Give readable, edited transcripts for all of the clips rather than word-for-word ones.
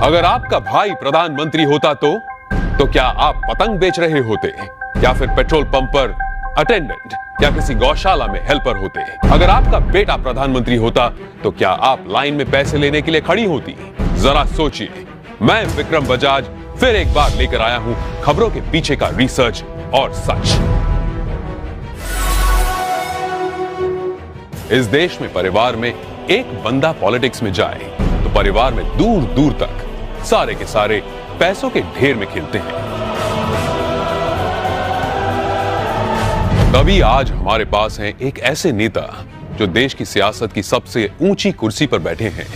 अगर आपका भाई प्रधानमंत्री होता तो क्या आप पतंग बेच रहे होते या फिर पेट्रोल पंप पर अटेंडेंट या किसी गौशाला में हेल्पर होते? अगर आपका बेटा प्रधानमंत्री होता तो क्या आप लाइन में पैसे लेने के लिए खड़ी होती? जरा सोचिए। मैं विक्रम बजाज फिर एक बार लेकर आया हूं खबरों के पीछे का रिसर्च और सच। इस देश में परिवार में एक बंदा पॉलिटिक्स में जाए तो परिवार में दूर दूर तक सारे के सारे पैसों के ढेर में खेलते हैं। तभी आज हमारे पास हैं एक ऐसे नेता जो देश की सियासत की सबसे ऊंची कुर्सी पर बैठे हैं,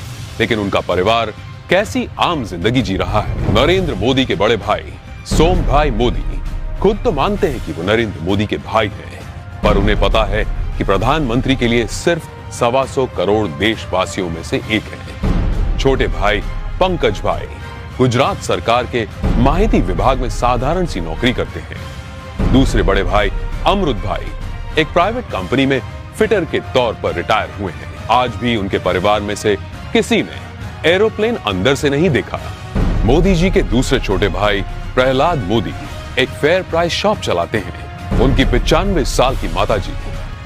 लेकिन उनका परिवार कैसी आम जिंदगी जी रहा है। नरेंद्र मोदी के बड़े भाई सोम भाई मोदी खुद तो मानते हैं कि वो नरेंद्र मोदी के भाई हैं, पर उन्हें पता है कि प्रधानमंत्री के लिए सिर्फ 125 करोड़ देशवासियों में से एक है। छोटे भाई पंकज भाई गुजरात सरकार के माहिती विभाग में साधारण सी नौकरी करते हैं। दूसरे बड़े भाई अमृत भाई एक प्राइवेट कंपनी में फिटर के तौर पर रिटायर हुए हैं। आज भी उनके परिवार में से किसी ने एरोप्लेन अंदर से नहीं देखा। मोदी जी के दूसरे छोटे भाई प्रहलाद मोदी एक फेयर प्राइस शॉप चलाते हैं। उनकी 95 साल की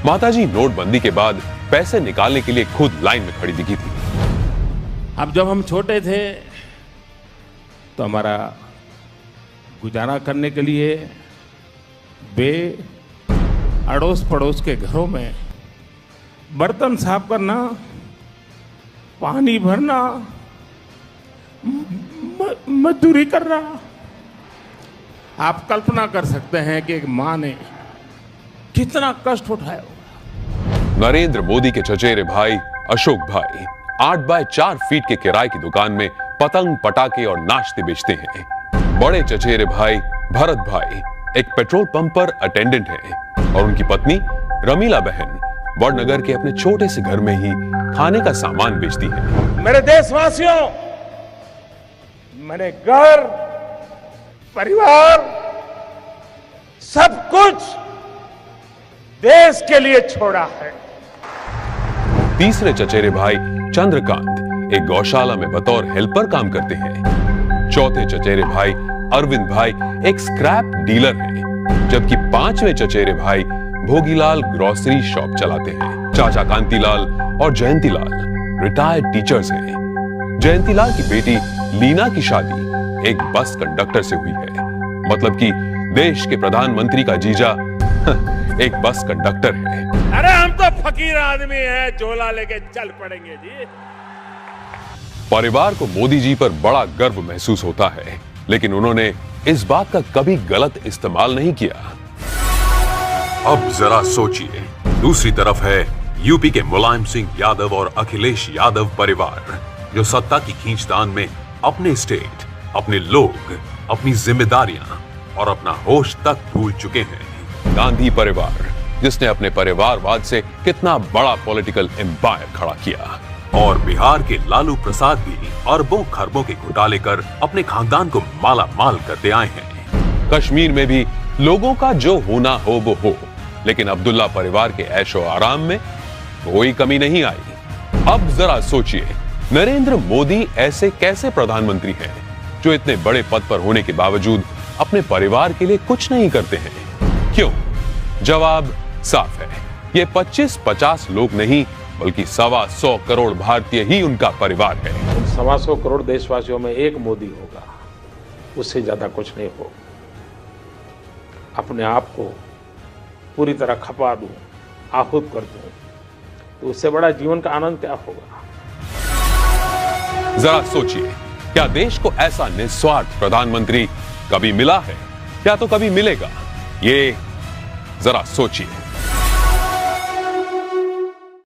माताजी नोटबंदी के बाद पैसे निकालने के लिए खुद लाइन में खड़ी दिखी थी। अब जब हम छोटे थे तो हमारा गुजारा करने के लिए वे अड़ोस पड़ोस के घरों में बर्तन साफ करना, पानी भरना, मजदूरी करना। आप कल्पना कर सकते हैं कि एक मां ने कितना कष्ट उठाया होगा। नरेंद्र मोदी के चचेरे भाई अशोक भाई 8 बाय 4 फीट के किराए की दुकान में पतंग पटाखे और नाश्ते बेचते हैं। बड़े चचेरे भाई भरत भाई एक पेट्रोल पंप पर अटेंडेंट हैं और उनकी पत्नी रमीला बहन वडनगर के अपने छोटे से घर में ही खाने का सामान बेचती है। मेरे देशवासियों, मैंने घर, परिवार, सब कुछ देश के लिए छोड़ा है। तीसरे चचेरे भाई चंद्रकांत एक गौशाला में बतौर हेल्पर काम करते हैं। चौथे चचेरे भाई अरविंद भाई एक स्क्रैप डीलर हैं, जबकि 5वें चचेरे भाई भोगीलाल ग्रोसरी शॉप चलाते हैं। चाचा कांतीलाल और जयंतीलाल रिटायर्ड टीचर्स हैं। जयंतीलाल की बेटी लीना की शादी एक बस कंडक्टर से हुई है। मतलब कि देश के प्रधानमंत्री का जीजा एक बस कंडक्टर है। अरे हम तो फकीर आदमी हैं, झोला लेके चल पड़ेंगे जी। परिवार को मोदी जी पर बड़ा गर्व महसूस होता है, लेकिन उन्होंने इस बात का कभी गलत इस्तेमाल नहीं किया। अब जरा सोचिए, दूसरी तरफ है यूपी के मुलायम सिंह यादव और अखिलेश यादव परिवार, जो सत्ता की खींचतान में अपने स्टेट, अपने लोग, अपनी जिम्मेदारियां और अपना होश तक भूल चुके हैं। गांधी परिवार जिसने अपने परिवारवाद से कितना बड़ा पॉलिटिकल एम्पायर खड़ा किया, और बिहार के लालू प्रसाद भी अरबों खरबों के घोटाले कर अपने खानदान को माला माल करते आए हैं। कश्मीर में भी लोगों का जो होना हो वो हो, लेकिन अब्दुल्ला परिवार के ऐशो आराम में कोई कमी नहीं आई। अब जरा सोचिए, नरेंद्र मोदी ऐसे कैसे प्रधानमंत्री हैं जो इतने बड़े पद पर होने के बावजूद अपने परिवार के लिए कुछ नहीं करते हैं? क्यों? जवाब साफ है, ये 25-50 लोग नहीं बल्कि 125 करोड़ भारतीय ही उनका परिवार है। 125 करोड़ देशवासियों में एक मोदी होगा, उससे ज्यादा कुछ नहीं हो। अपने आप को पूरी तरह खपा दूं, आहूत कर दूं, तो उससे बड़ा जीवन का आनंद क्या होगा? जरा सोचिए, क्या देश को ऐसा निस्वार्थ प्रधानमंत्री कभी मिला है, या तो कभी मिलेगा? ये जरा सोचिए।